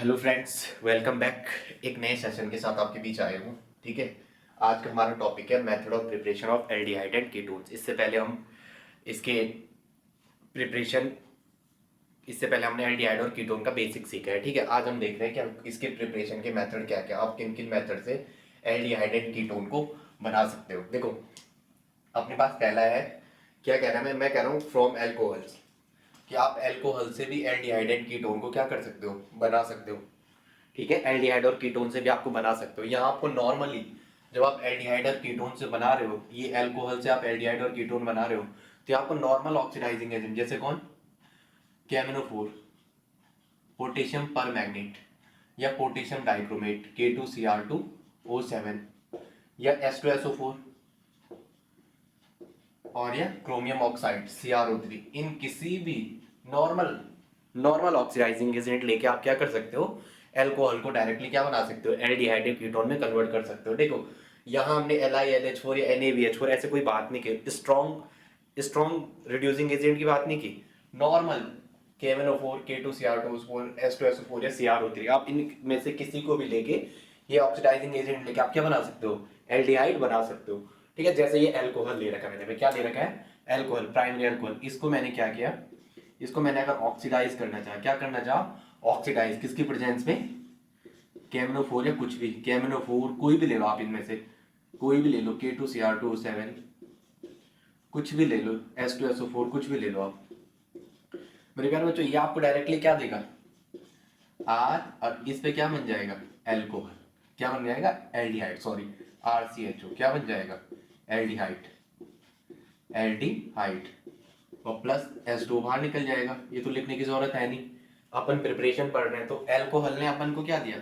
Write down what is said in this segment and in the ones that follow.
Hello friends, welcome back. एक नए session के साथ आपके बीच आए हूँ। ठीक है, आज का हमारा टॉपिक है method of preparation of aldehyde and ketones. इसके प्रिपरेशन इससे पहले हमने एल्डिहाइड और कीटोन का बेसिक सीखा है। ठीक है, आज हम देख रहे हैं कि हम इसके प्रिपरेशन के मेथड क्या क्या, आप किन किन मेथड से एल्डिहाइड एंड कीटोन को बना सकते हो। देखो, अपने पास पहला है, क्या कह रहा है, मैं कह रहा हूँ फ्रॉम एल्कोहल्स, कि आप एल्कोहल से भी एल्डिहाइड एंड कीटोन को क्या कर सकते हो, बना सकते हो। ठीक है, एल्डिहाइड और कीटोन से भी आपको बना सकते हो। यहाँ आपको नॉर्मली जब आप एल्डिहाइड और कीटोन से बना रहे हो, ये एल्कोहल से आप एल्डिहाइड और कीटोन बना रहे हो, तो आपको नॉर्मल ऑक्सीडाइजिंग एजेंट जैसे कौन, कैमिनोफोर, पोटेशियम पर मैग्नेट, या पोटेशियम डाइक्रोमेट K2Cr2O7, या H2SO4, और या क्रोमियम ऑक्साइड CrO3, इन किसी भी नॉर्मल नॉर्मल ऑक्सीडाइजिंग एजेंट लेके आप क्या कर सकते हो, एल्कोहल को डायरेक्टली क्या बना सकते हो, एल्डिहाइड कीटोन में कन्वर्ट कर सकते हो। देखो, यहाँ हमने LiLH4 या NaBH4 ऐसे कोई बात नहीं की, स्ट्रॉन्ग रिड्यूसिंग एजेंट की बात नहीं की। नॉर्मल KMnO4, K2Cr2O4, H2SO4 या CrO3, आप इनमें से किसी को भी लेके, ये ऑक्सीडाइजिंग एजेंट लेके आप क्या बना सकते हो, एल्डिहाइड बना सकते हो। ठीक है, जैसे ये एल्कोहल ले रखा है मैंने, क्या ले रखा है, एल्कोहल, प्राइमरी एल्कोहल। इसको मैंने क्या किया, इसको मैंने अगर ऑक्सीडाइज करना चाहा, क्या करना चाहा, ऑक्सीडाइज किसकी प्रेजेंस में, कैमनोफोर या कुछ भी, कैमनोफोर कोई भी ले लो आप, इनमें से कोई भी ले लो, K2Cr2O7 कुछ भी ले लो, H2SO4 कुछ भी ले लो आप। मेरे प्यारे बच्चों, ये आपको डायरेक्टली क्या देगा, आर, और इस पे क्या बन जाएगा, एल्कोहल, क्या बन जाएगा, एल्डिहाइड, सॉरी RCHO, क्या बन जाएगा, एल्डिहाइड, एल्डिहाइड, और प्लस H2 बाहर निकल जाएगा। ये तो लिखने की जरूरत है नहीं, अपन प्रिपरेशन पढ़ रहे हैं। तो एल्कोहल ने अपन को क्या दिया,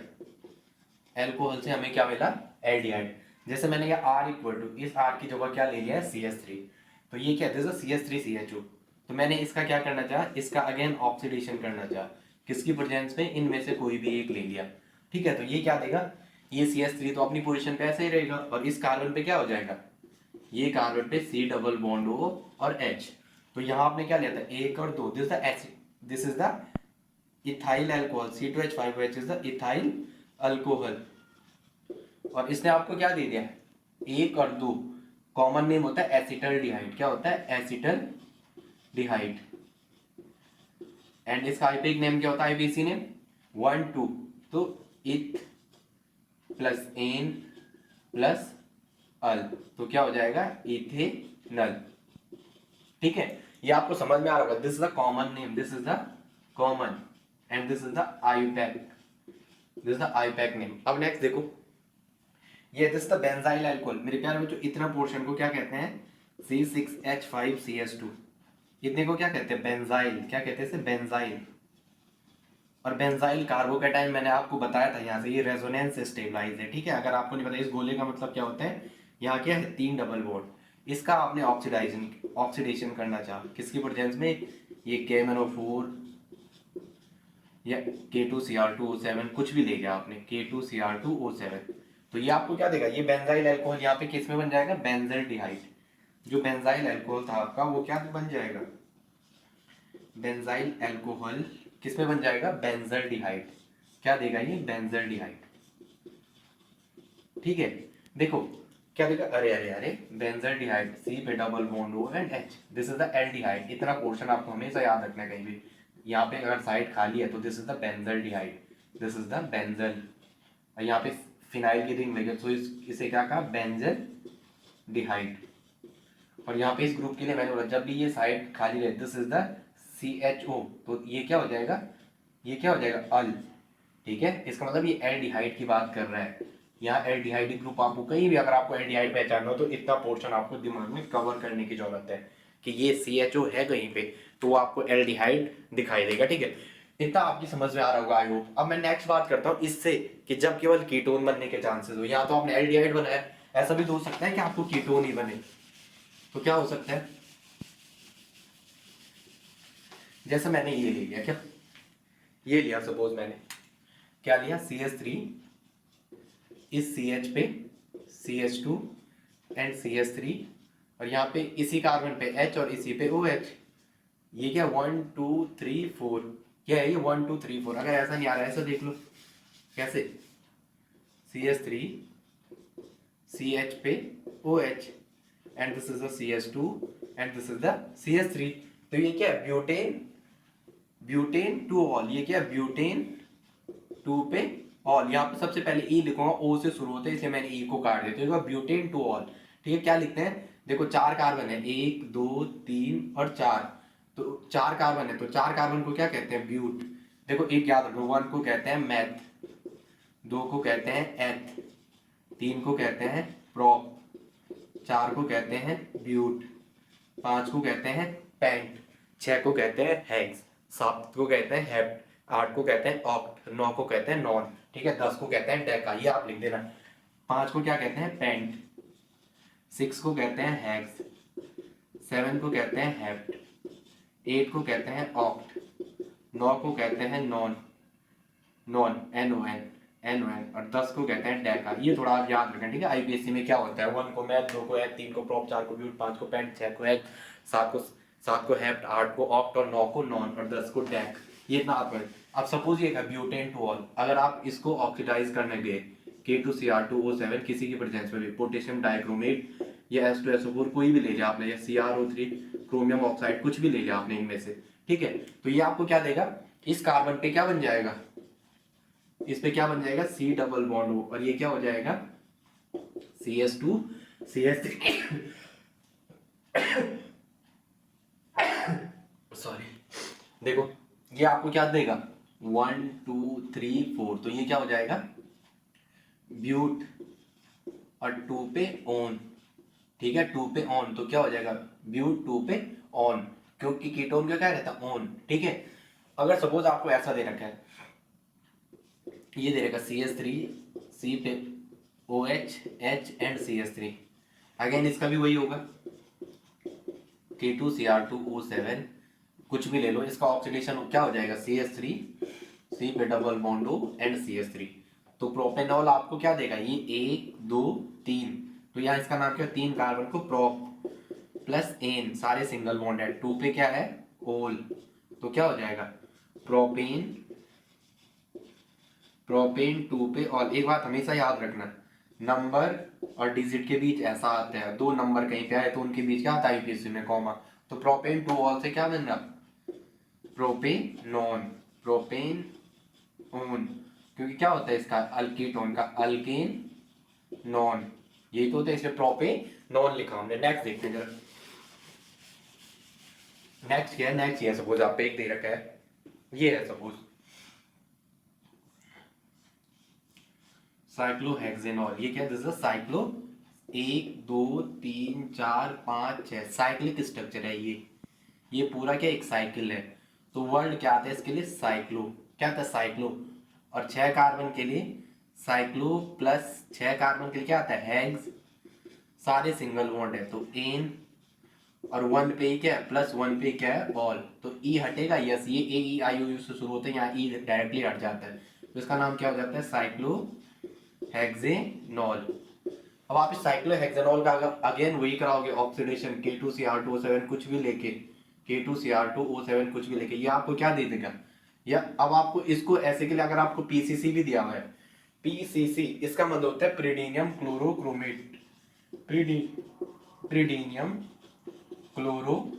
एल्कोहल से हमें क्या मिला, एल्डिहाइड। जैसे मैंने ये R इक्वल टू, इस R की जगह क्या ले लिया है, CH3, तो ये क्या है, CH3CHO। तो मैंने इसका क्या करना चाहा, इसका अगेन ऑक्सीडेशन करना चाहा, किसकी प्रेजेंस में, इनमें से कोई भी एक ले लिया। ठीक है, तो ये क्या देगा, ये CH3 तो अपनी पोजीशन पे ऐसे ही रहेगा, और इस कार्बन पे क्या हो जाएगा, ये कार्बन पे C डबल बॉन्ड O और H। तो यहाँ आपने क्या लिया था, 1 और 2, this is the ethyl alcohol, C2H5OH is the ethyl alcohol. और इसने आपको क्या दे दिया, 1 और 2, कॉमन नेम होता है एसिटल्डिहाइड, क्या होता है, एसिटल्डिहाइड। एंड इसका आईपीक नेम क्या होता है, आईपीसी नेम 1 2, तो इथ प्लस एन प्लस अल, तो क्या हो जाएगा, इथेनल। ठीक है, ये आपको समझ में आ रहा होगा, this is the common name, this is the common, and this is the IUPAC, this is the IUPAC name. अब नेक्स्ट देखो, ये दिस द बेंजाइल अल्कोहल। मेरे प्यारे बच्चों, इतना पोर्शन को क्या कहते हैं, C6H5CH2, इतने को क्या कहते हैं, बेंजाइल, क्या कहते हैं इसे, बेंजाइल। और बेंजाइल कार्बोकैटायन मैंने आपको बताया था, यहाँ से ये रेजोनेंस से स्टेबलाइज है। ठीक है, अगर आपको नहीं पता इस गोले का मतलब क्या होता है, यहाँ क्या है, 3 डबल बॉन्ड, इसका आपने ऑक्सीडेशन करना चाहा, किसकी प्रेजेंस में, ये KMnO4 या K2Cr2O7 कुछ भी ले गया आपने, K2Cr2O7, तो ये आपको क्या देगा, ये बेंजाइल अल्कोहल यहाँ पे किस में बन जाएगा, बेंजल्डिहाइड। जो बेंजाइल अल्कोहल था आपका, वो क्या बन जाएगा, बेंजाइल अल्कोहल किस में बन जाएगा, बेंजल्डिहाइड। क्या देगा ये, बेंजल्डिहाइड। ठीक है, देखो क्या देगा, अरे अरे अरे, बेंजल्डिहाइड, C पे double bond O and H, this is the aldehyde. इतना पोर्शन आपको हमेशा याद रखना है कहीं भी, यहाँ पे अगर साइड खाली है तो this is the benzaldehyde, this is the benzyl. यहाँ पे फिनाइल की रिंग लगे, तो इसे क्या कहा, बेंजल डिहाइड। और यहाँ पे इस ग्रुप के लिए मैंने बोला, जब भी ये साइड खाली रहे, दिस इज द CHO, तो ये क्या हो जाएगा, ये क्या हो जाएगा, अल। ठीक है, इसका मतलब ये एल्डिहाइड की बात कर रहा है। यहाँ एल्डिहाइड ग्रुप आपको कहीं भी, अगर आपको एल्डिहाइड पहचानना हो, तो इतना पोर्शन आपको दिमाग में कवर करने की जरूरत है, कि ये CHO है कहीं पे, तो वो आपको एल्डिहाइड दिखाई देगा। ठीक है, इतना आपकी समझ में आ रहा होगा, आई होप। अब मैं नेक्स्ट बात करता हूँ इससे, कि जब केवल कीटोन बनने के चांसेस हो, यहाँ तो आपने एल्डिहाइड बनाया, ऐसा भी तो हो सकता है कि आपको कीटोन ही बने, तो क्या हो सकता है, जैसे मैंने ये ले लिया, क्या ये लिया, सपोज मैंने क्या लिया, CH3, इस CH पे CH2 एंड CH3, और यहाँ पे इसी कार्बन पे H और इसी पे OH। ये क्या 1 2 3 4, क्या है ये 1 2 3 4। अगर ऐसा नहीं आ रहा है, ऐसा देख लो, कैसे, CH3 CH पे OH and this is the CH2 and this is the CH3। तो ये क्या है, ब्यूटेन, ब्यूटेन टू ऑल, ये क्या है, ब्यूटेन टू पे ऑल। यहाँ पे सबसे पहले ई लिखूंगा, ओ से शुरू होता है इसलिए मैंने ई को काट दिया, तो ब्यूटेन टू ऑल। ठीक है, क्या लिखते हैं, देखो 4 कार्बन है, 1 2 3 और 4, तो 4 कार्बन है, तो 4 कार्बन को क्या कहते हैं, ब्यूट। देखो एक याद रखो, 1 को कहते हैं मैथ, 2 को कहते हैं एथ, 3 को कहते हैं प्रोप, 4 को कहते हैं ब्यूट, 5 को कहते हैं पेंट, 6 को कहते हैं हेक्स, 7 को कहते हैं हेप्ट, 8 को कहते हैं ऑक्ट, 9 को कहते हैं नॉन। ठीक है, 10 को कहते हैं डेका, ये आप लिख देना। 5 को क्या कहते हैं, पेंट, 6 को कहते हैं हेक्स, 7 को कहते हैं हेप्ट, 8 को कहते हैं ऑक्ट, 9 को कहते हैं नॉन, नॉन NON NON, और 10 को कहते हैं डेका। ये थोड़ा आप याद रखें। ठीक है, IPSC में क्या होता है, 1 को मैथ, 2 को एथ, 3 को प्रॉप, 4 को ब्यूट, 5 को पेंट, 6 को हेक्स, 7 को हेप्ट, 8 को ऑक्ट और 9 को नॉन और 10 को डेक। ये इतना आप करें। अब सपोज ये है ब्यूटेन टू ऑल, अगर आप इसको ऑक्सीडाइज करने गए K2Cr2O7 किसी की प्रेजेंस में भी, पोटेशियम डाइक्रोमेट या H2SO4 कोई भी ले लिया आपने, या CrO3 क्रोमियम ऑक्साइड कुछ भी ले लिया आपने इनमें से। ठीक है, तो ये आपको क्या देगा, इस कार्बन पे क्या बन जाएगा, इस पे क्या बन जाएगा, C डबल बॉन्ड O, और ये क्या हो जाएगा, CH2 CH3 सॉरी। देखो ये आपको क्या देगा, 1 2 3 4, तो ये क्या हो जाएगा, ब्यूट और 2 पे ऑन। ठीक है, 2 पे ऑन, तो क्या हो जाएगा, ब्यूट 2 पे ऑन, क्योंकि कीटोन का क्या रहता है, ऑन। ठीक है, अगर सपोज आपको ऐसा दे रखा है, ये दे रखा CH3 C पे OH H and CH3, again इसका भी वही होगा, K2Cr2O7 कुछ भी ले लो, इसका ऑक्सीडेशन क्या हो जाएगा, CH3 C पे double bond O and CH3। तो प्रोपेनॉल आपको क्या देगा, ये 1 2 3, तो यहाँ इसका नाम क्या है, 3 कार्बन को प्रोप प्लस एन, सारे सिंगल बॉन्ड है, 2 पे क्या है ओल, तो क्या हो जाएगा, प्रोपेन, प्रोपेन 2 पे ऑल। एक बात हमेशा याद रखना, नंबर और डिजिट के बीच ऐसा आता है, 2 नंबर कहीं पे आए तो उनके बीच क्या आता है IPSC में, कॉमा। तो प्रोपेन 2 ऑल से क्या बन रहा, प्रोपेनॉन, प्रोपेन ओन, क्योंकि क्या होता है इसका, अल्कीटोन का अल्केन नॉन, यही तो होता है, इसमें प्रोपेनॉन लिखा हमने। नेक्स्ट देखते हैं जरा, नेक्स्ट क्या है, नेक्स्ट ये सपोज आप पे एक दे रखा है, ये है सपोज साइक्लोहेक्सेनॉल, ये क्या है, this is cyclo, 1 2 3 4 5 6 cyclic structure है ये पूरा क्या एक साइकिल है। तो वर्ड क्या आता है इसके लिए, साइक्लो, क्या आता है साइक्लो, और 6 कार्बन के लिए साइक्लो प्लस 6 कार्बन के लिए क्या आता है हेक्स, सारे सिंगल बॉन्ड है, तो एन, और 1 पे क्या है, प्लस 1 पे क्या है ऑल, तो ई हटेगा, यस, ये AEIOU से शुरू होता है, यहाँ ई डायरेक्टली हट जाता है, तो इसका नाम क्या हो जाता है, साइक्लो हेक्सेनॉल। अब आप इस साइक्लोहेक्सेनॉल का अगर अगेन वही कराओगे ऑक्सीडेशन, K2Cr2O7 कुछ भी लेके, K2Cr2O7 कुछ भी लेके, ये आपको क्या दे देगा, या अब आपको इसको ऐसे के लिए अगर आपको PCC भी दिया हुआ है, PCC इसका मतलब होता है प्रीडीनियम क्लोरोक्रोमेट, प्रीडीनियम क्लोरोक्रोमेट,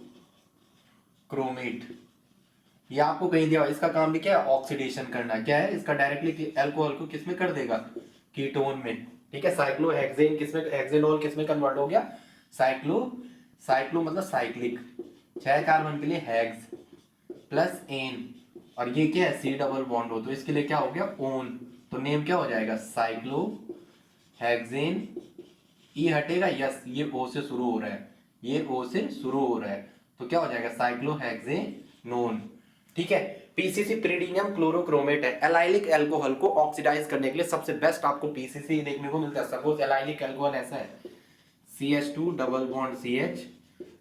ये आपको कहीं दिया हुआ, इसका काम भी क्या है, ऑक्सीडेशन करना। क्या है इसका, डायरेक्टली अल्कोहल को किसमें कर देगा, कीटोन में। ठीक है, साइक्लोहेक्सेन किसमें, हेक्सेनॉल किसमें कन्वर्ट हो गया, साइक्लो, साइक्लो मतलब साइक्लिक, 6 कार्बन के लिए हेक्स प्लस एन, और ये क्या है C डबल बॉन्ड हो, तो इसके लिए क्या हो गया ओन, तो नेम क्या हो जाएगा, साइक्लो हेक्सेन, ई हटेगा, यस, ये O से शुरू हो रहा है, ये O से शुरू हो रहा है, तो क्या हो जाएगा साइक्लोहेक्सेनोन। ठीक है, पीसीसी प्रीडीनियम क्लोरोक्रोमेट है, एलाइलिक अल्कोहल को ऑक्सीडाइज करने के लिए सबसे बेस्ट आपको पीसीसी देखने को मिलता है। सपोज एलाइलिक अल्कोहल ऐसा है, CH2 डबल बॉन्ड CH,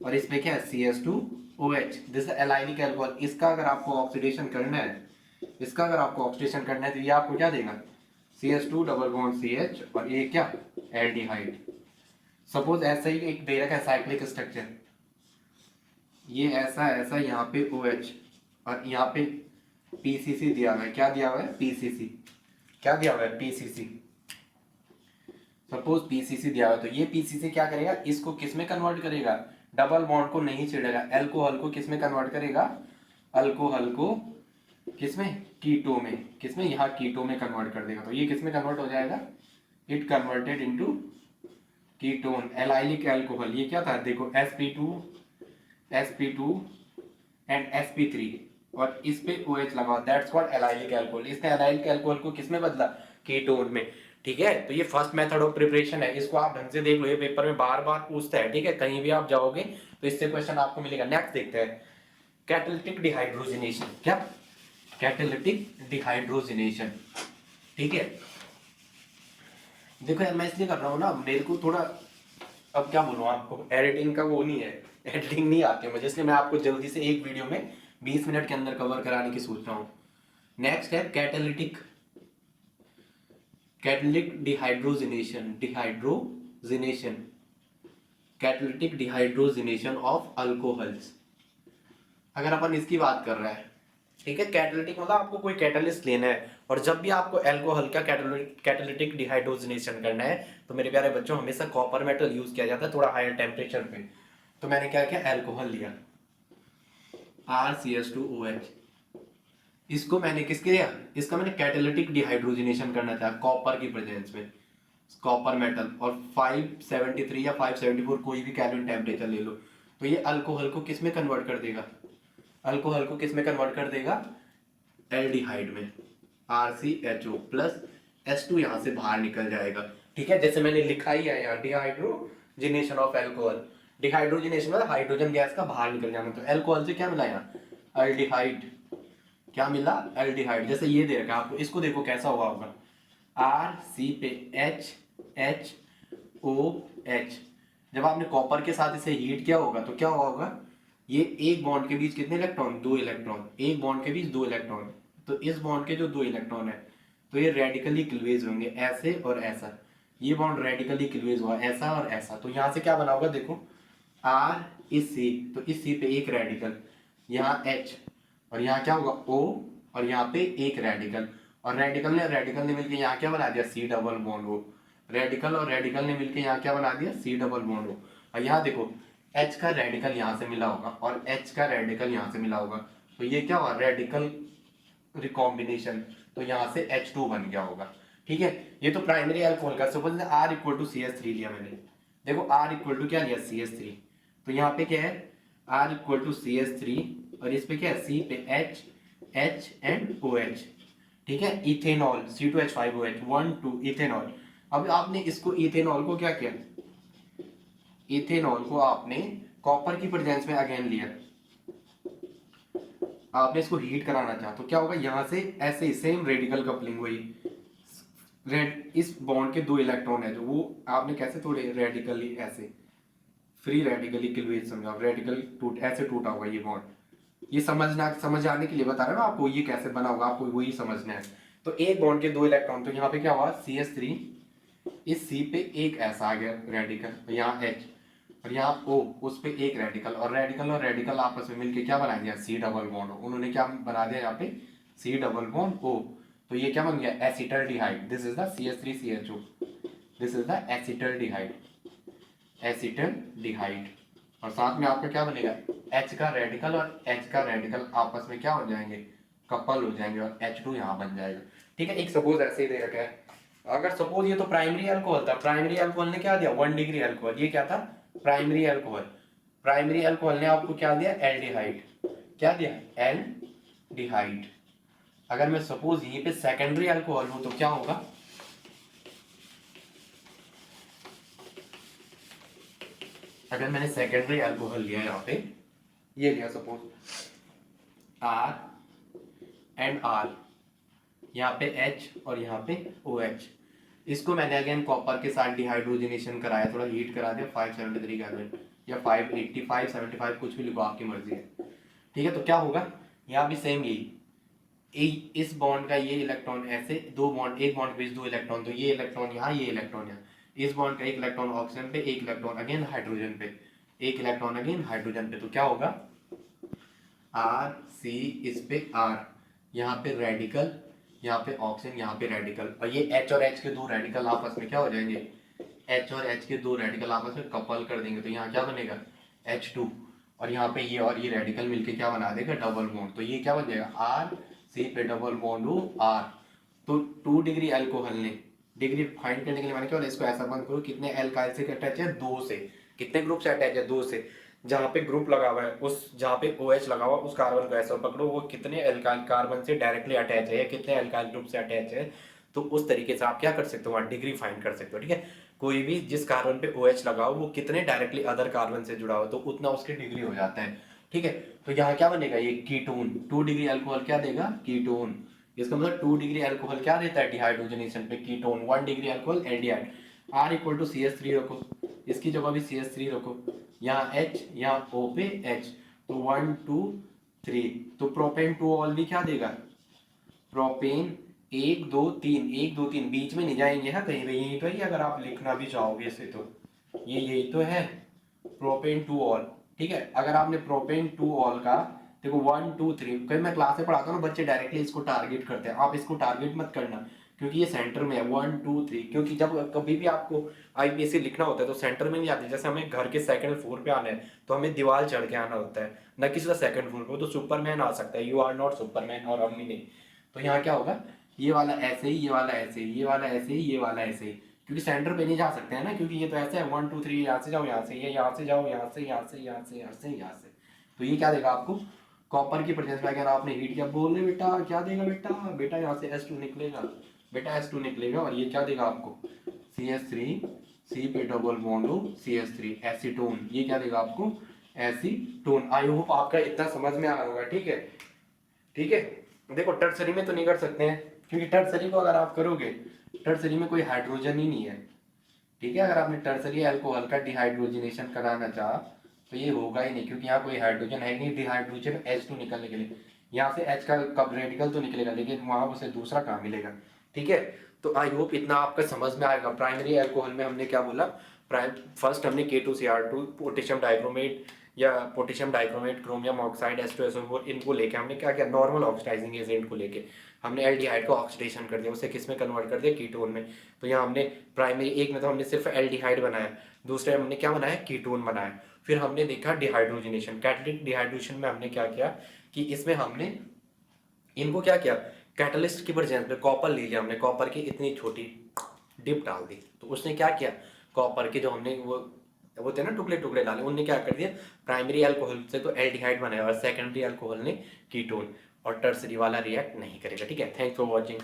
और इसमें क्या है CH2OH, दिस एलाइलिक अल्कोहल। इसका अगर आपको ऑक्सीडेशन करना है, इसका अगर आपको ऑक्सीडेशन करना है, तो ये आपको क्या देगा, CH2 डबल बॉन्ड CH, और ये क्या एल्डिहाइड। सपोज ऐसा ही एक दे रखा है साइक्लिक स्ट्रक्चर, ये ऐसा ऐसा, यहाँ पे OH और यहाँ पे PCC दिया हुआ है, क्या दिया हुआ है PCC, क्या दिया हुआ है, पीसीसी। सपोज पीसीसी दिया हुआ है, तो ये पीसीसी क्या करेगा, इसको किस में कन्वर्ट करेगा, डबल बॉन्ड को नहीं छेड़ेगा, एल्कोहल को किस में कन्वर्ट करेगा, अल्कोहल को किस में, कीटो में, किस में, यहाँ कीटो में कन्वर्ट कर देगा। तो ये किस में कन्वर्ट हो जाएगा, it converted into ketone, allylic alcohol. ये क्या था देखो, sp2 एंड sp3, और इस पे OH लगा, दैट्स कॉल्ड एलाइलिक अल्कोहल। इसने एलाइलिक अल्कोहल को किस में बदला, कीटोन में। ठीक है, तो ये फर्स्ट मेथड ऑफ प्रिपरेशन है, इसको आप ढंग से देख लो, ये पेपर में बार बार पूछता है। ठीक है, कहीं भी आप जाओगे तो इससे क्वेश्चन आपको मिलेगा। नेक्स्ट देखते हैं, कैटालिटिक डिहाइड्रोजनेशन। क्या, कैटालिटिक डिहाइड्रोजनेशन। ठीक है, देखो यार मैं इसलिए कर रहा हूँ ना, मेरे को थोड़ा, अब क्या बोलूँ आपको, एडिटिंग का वो नहीं है, एडिटिंग नहीं आती है मुझे, इसलिए मैं आपको जल्दी से एक वीडियो में 20 मिनट के अंदर कवर कराने की सोच रहा हूँ। नेक्स्ट है catalytic, catalytic dehydrogenation, dehydrogenation, catalytic dehydrogenation of alcohols. अगर अपन इसकी बात कर रहे हैं, ठीक है, कैटालिटिक मतलब आपको कोई कैटालिस्ट लेना है, और जब भी आपको एल्कोहल का कैटालिटिक डिहाइड्रोजनेशन करना है, तो मेरे प्यारे बच्चों हमेशा कॉपर मेटल यूज किया जाता है थोड़ा हायर टेम्परेचर पे। तो मैंने क्या किया, एल्कोहल लिया RCH2OH, इसको मैंने किसके लिया, इसका मैंने कैटालिटिक डिहाइड्रोजनेशन करना था कॉपर की प्रेजेंस में, कॉपर मेटल, और 573 या 574 कोई भी केल्विन टेम्परेचर ले लो। तो ये अल्कोहल को किस में कन्वर्ट कर देगा, अल्कोहल को किस में कन्वर्ट कर देगा, एल्डिहाइड में, RCHO प्लस H2 यहाँ से बाहर निकल जाएगा। ठीक है, जैसे मैंने लिखा ही है यहाँ, डिहाइड्रोजनेशन ऑफ एल्कोहल। डिहाइड्रोजनेशन मतलब हाइड्रोजन गैस का बाहर निकल जाना। तो एल्कोहल से क्या मिला यहाँ, एल्डिहाइड। क्या मिला, एल्डिहाइड। जैसे ये दे रखा है आपको, इसको देखो कैसा हुआ होगा, RC पे HHOH। जब आपने कॉपर के साथ इसे हीट किया होगा तो क्या हुआ होगा, ये एक बॉन्ड के बीच कितने इलेक्ट्रॉन, 2 इलेक्ट्रॉन, एक बॉन्ड के बीच 2 इलेक्ट्रॉन। तो इस बॉन्ड के जो 2 इलेक्ट्रॉन है, तो ये रेडिकली क्लीवेज होंगे, ऐसे और ऐसा। ये बॉन्ड रेडिकली क्लीवेज हुआ ऐसा और ऐसा। तो यहाँ से क्या बना होगा देखो, R इस C, तो इस C पे एक रेडिकल, यहाँ H, और यहाँ क्या होगा O, और यहाँ पे एक रेडिकल, और रेडिकल ने मिलकर यहाँ क्या बना दिया, C double bond O। Radical और रेडिकल ने मिलकर यहाँ क्या बना दिया, C डबल बॉन्ड O। और यहाँ देखो H का रेडिकल यहाँ से मिला होगा और H का रेडिकल यहाँ से मिला होगा, तो ये क्या हुआ, रेडिकल रिकॉम्बिनेशन। तो यहाँ से H2 बन गया होगा। ठीक है, ये तो प्राइमरी अल्कोहल का। Suppose R equal to CH3 लिया मैंने, देखो R इक्वल टू क्या लिया, CH3। तो यहाँ पे क्या है, R इक्वल टू CH3, और इस पे क्या है, C पे H एंड OH। ठीक है, इथेनॉल C2H5OH 1 2 इथेनॉल। अब आपने इसको इथेनॉल को क्या किया, इथेनॉल को आपने कॉपर की प्रेजेंस में अगेन लिया, आपने इसको हीट कराना चाहा, तो क्या होगा, यहाँ से ऐसे ही सेम रेडिकल कपलिंग हुई। रेड, इस बॉन्ड के 2 इलेक्ट्रॉन है जो, वो आपने कैसे तोड़े, रेडिकली ऐसे, फ्री रेडिकली क्लीवेज समझो, रेडिकल टूट ऐसे टूटा होगा ये बॉन्ड। ये समझ आने के लिए बता रहा हूँ ना आपको, ये कैसे बना होगा आपको वही समझना है। तो एक बॉन्ड के 2 इलेक्ट्रॉन, तो यहाँ पे क्या हुआ, CH3, इस C पे एक ऐसा आ गया रेडिकल, यहाँ H, और यहाँ O, उस पे एक रेडिकल, और रेडिकल आपस में मिलके क्या बना दिया, C डबल बॉन्ड O। उन्होंने क्या बना दिया यहाँ पे, C डबल बॉन्ड O। तो ये क्या बन गया, acetaldehyde. This is the CH3CHO, this is the acetaldehyde, acetaldehyde. और साथ में आपका क्या बनेगा, H का रेडिकल और H का रेडिकल आपस में क्या हो जाएंगे, कपल हो जाएंगे, और H2 यहाँ बन जाएगा। ठीक है, एक सपोज ऐसे ही दे रखा है। अगर सपोज ये तो प्राइमरी अल्कोहल था, प्राइमरी अल्कोहल ने क्या दिया, 1 डिग्री अल्कोहल। ये क्या था, प्राइमरी अल्कोहल। प्राइमरी अल्कोहल ने आपको क्या दिया, एल्डिहाइड। क्या दिया, एल्डिहाइड। अगर मैं सपोज यहीं पे सेकेंडरी अल्कोहल हूं तो क्या होगा, अगर मैंने सेकेंडरी अल्कोहल लिया यहाँ पे, ये लिया सपोज R एंड R, यहाँ पे H और यहाँ पे OH। इसको मैंने अगेन कॉपर के साथ डिहाइड्रोजनेशन कराया, थोड़ा हीट करा दिया, 573 केल्विन या 580 575 कुछ भी लिखो, आपकी मर्जी है। ठीक है, तो क्या होगा, यहाँ भी सेम यही, इस बॉन्ड का ये इलेक्ट्रॉन ऐसे, दो बॉन्ड, एक बॉन्ड के बीच 2 इलेक्ट्रॉन, तो ये इलेक्ट्रॉन यहाँ, ये इलेक्ट्रॉन यहाँ, इस बॉन्ड का एक इलेक्ट्रॉन ऑक्सीजन पे, एक इलेक्ट्रॉन अगेन हाइड्रोजन पे, एक इलेक्ट्रॉन अगेन हाइड्रोजन पे। तो क्या होगा, R C, इस पे R, यहाँ पे रेडिकल, यहाँ पे ऑक्सीजन, यहाँ पे रेडिकल, और ये H और H के दो रेडिकल आपस में क्या हो जाएंगे, H और H के दो रेडिकल आपस में कपल कर देंगे, तो यहाँ क्या बनेगा H2, और यहाँ पे ये और ये रेडिकल मिलके क्या बना देगा डबल बॉन्ड, तो ये क्या बन जाएगा R, C पे डबल बॉन्ड हो R। तो 2 डिग्री अल्कोहल ने डिग्री फाइंड करने के लिए मैंने क्या बोला, इसको ऐसा बंद करो, कितने एल्काइल से अटैच है, 2 से, कितने ग्रुप से अटैच है, 2 से, जहाँ पे ग्रुप लगा हुआ है उस, जहाँ पे OH लगा हुआ है उस कार्बन को ऐसा पकड़ो, वो कितने एल्काइल कार्बन से डायरेक्टली अटैच है या कितने एल्काइल ग्रुप से अटैच है, तो उस तरीके से आप क्या कर सकते हो, वहाँ डिग्री फाइंड कर सकते हो, ठीक है। कोई भी जिस कार्बन पे OH लगा हो वो कितने डायरेक्टली अदर कार्बन से जुड़ा हो, तो उतना उसकी डिग्री हो जाता है, ठीक है। तो यहाँ क्या बनेगा, ये कीटोन, 2 डिग्री अल्कोहल क्या देगा, कीटोन। इसका मतलब 2 डिग्री अल्कोहल क्या देता है डिहाइड्रोजनेशन पे, ketone, 1 degree alcohol aldehyde. R equal to CH3 रखो, इसकी जगह भी CH3 रखो, यहाँ H, यहाँ O पे H, तो 1 2 3, तो प्रोपेन टू ऑल भी क्या देगा, प्रोपेन 1 2 3, 1 2 3 बीच में नहीं जाएंगे, हाँ कहीं पे यही तो है, अगर आप लिखना भी चाहोगे इसे तो ये यही तो है प्रोपेन टू ऑल, ठीक है। अगर आपने प्रोपेन टू ऑल का देखो 1 2 3, कहीं मैं क्लास में पढ़ाता हूँ ना, बच्चे डायरेक्टली इसको टारगेट करते हैं, आप इसको टारगेट मत करना, क्योंकि ये सेंटर में है 1 2 3, क्योंकि जब कभी भी आपको IPSC लिखना होता है तो सेंटर में नहीं आती, जैसे हमें घर के सेकंड फ्लोर पे आना है तो हमें दीवार चढ़ के आना होता है, न कि सीधा सेकंड फ्लोर पे, तो सुपरमैन आ सकता है, यू आर नॉट सुपरमैन, और हम भी नहीं। तो यहाँ क्या होगा, ये वाला ऐसे ही, ये वाला ऐसे ही, ये वाला ऐसे ही, ये वाला ऐसे ही, क्योंकि सेंटर पे नहीं जा सकते हैं ना, क्योंकि ये तो ऐसे है 1 2 3, यहाँ से जाओ, यहाँ से, ये यहाँ से जाओ, यहाँ से, यहाँ से, यहाँ से, यहाँ से, यहाँ से, तो ये क्या देगा आपको, कॉपर की प्रेजेंस में अगर आपने हीट किया, बोल रहे बेटा क्या देगा, बेटा बेटा यहाँ से S2 निकलेगा, बेटा S2 निकलेगा, और ये क्या देगा आपको CH3, C पे डबल बॉन्ड हो CH3, एसीटोन, ये क्या देगा आपको एसीटोन। आई होप आपका इतना समझ में आ रहा होगा, ठीक है, ठीक है। देखो टर्सरी में तो नहीं कर सकते हैं, क्योंकि टर्सरी को अगर आप करोगे, टर्सरी में कोई हाइड्रोजन ही नहीं है, ठीक है। अगर आपने टर्सरी अल्कोहल का डिहाइड्रोजनेशन कराना चाहा तो ये होगा ही नहीं, क्योंकि यहाँ कोई हाइड्रोजन है नहीं, डिहाइड्रोजन H2 निकलने के लिए, यहाँ से H का कब रेडिकल तो निकलेगा, लेकिन वहाँ उसे दूसरा कहाँ मिलेगा, ठीक है। तो आई होप इतना आपका समझ में आएगा। प्राइमरी अल्कोहल में हमने क्या बोला, फर्स्ट हमने K2Cr2 पोटेशियम डाइक्रोमेट या potassium dichromate, chromium oxide, H2SO4, इनको लेके हमने क्या किया, नॉर्मल ऑक्सीडाइजिंग एजेंट को लेके हमने एल्डिहाइड को ऑक्सीडेशन कर दिया, उसे किस में कन्वर्ट कर दिया, कीटोन में। तो यहाँ हमने प्राइमरी एक में तो हमने सिर्फ एल्डिहाइड बनाया, दूसरे में हमने क्या बनाया, कीटोन बनाया। फिर हमने देखा डिहाइड्रोजनेशन, कैटलिटिक डिहाइड्रोजन में हमने क्या किया कि इसमें हमने इनको क्या किया, कैटलिस्ट की प्रेजेंस में कॉपर ले लिया हमने, कॉपर की इतनी छोटी डिप डाल दी, तो उसने क्या किया, कॉपर के जो हमने वो थे ना टुकड़े टुकड़े डाले, उनने क्या कर दिया, प्राइमरी अल्कोहल से तो एल्डिहाइड बनाया और सेकेंडरी अल्कोहल ने कीटोन, और टर्सरी वाला रिएक्ट नहीं करेगा, ठीक है। Thanks for watching.